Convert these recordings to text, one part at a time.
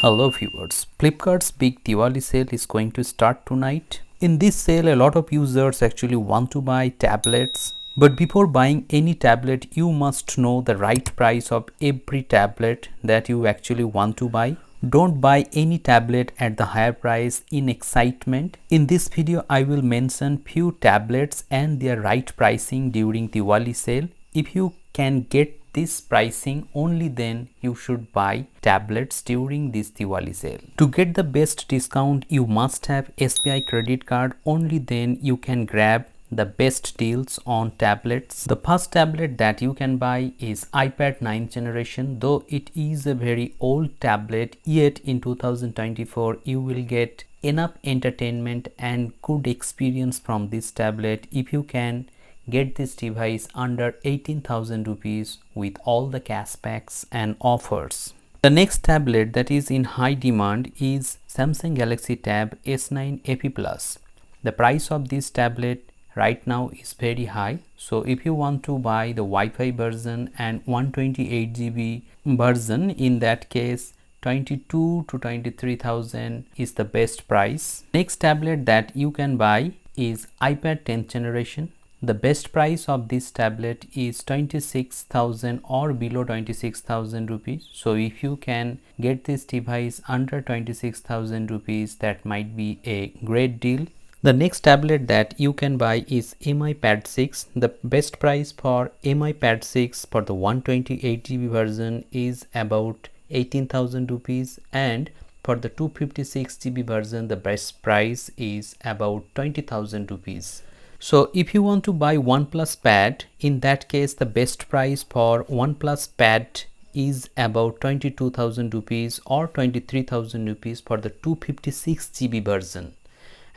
Hello viewers, Flipkart's big Diwali sale is going to start tonight. In this sale, a lot of users actually want to buy tablets. But before buying any tablet, you must know the right price of every tablet that you actually want to buy. Don't buy any tablet at the higher price in excitement. In this video, I will mention few tablets and their right pricing during Diwali sale. If you can get this pricing, only then you should buy tablets during this Diwali sale. To get the best discount, you must have SBI credit card. Only then you can grab the best deals on tablets. The first tablet that you can buy is iPad 9th generation. Though it is a very old tablet, yet in 2024 you will get enough entertainment and good experience from this tablet if you can get this device under 18,000 rupees with all the cashbacks and offers. The next tablet that is in high demand is Samsung Galaxy Tab S9 FE Plus. The price of this tablet right now is very high. So if you want to buy the Wi-Fi version and 128 GB version, in that case 22 to 23,000 is the best price. Next tablet that you can buy is iPad 10th generation. The best price of this tablet is 26,000 or below 26,000 rupees. So if you can get this device under 26,000 rupees, that might be a great deal. The next tablet that you can buy is MI Pad 6. The best price for MI Pad 6 for the 128 GB version is about 18,000 rupees, and for the 256 GB version the best price is about 20,000 rupees. So if you want to buy Oneplus Pad, in that case the best price for Oneplus Pad is about 22,000 rupees or 23,000 rupees for the 256 GB version,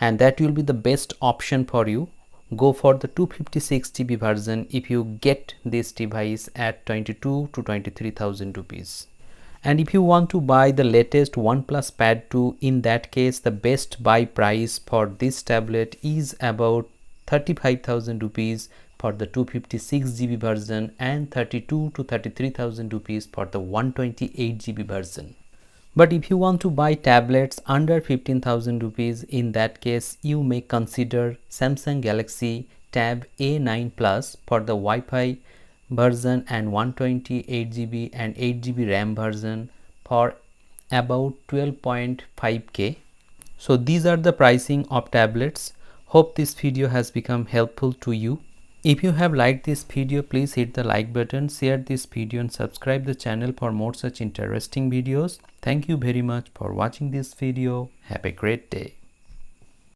and that will be the best option for you. Go for the 256 GB version if you get this device at 22 to 23,000 rupees. And if you want to buy the latest OnePlus Pad 2, in that case the best buy price for this tablet is about 35,000 rupees for the 256 GB version and 32 to 33,000 rupees for the 128 GB version. But if you want to buy tablets under 15,000 rupees, in that case you may consider Samsung Galaxy Tab A9 Plus for the Wi-Fi version and 128 GB and 8 GB RAM version for about 12.5k. So these are the pricing of tablets. Hope this video has become helpful to you. If you have liked this video, please hit the like button, share this video and subscribe the channel for more such interesting videos. Thank you very much for watching this video. Have a great day.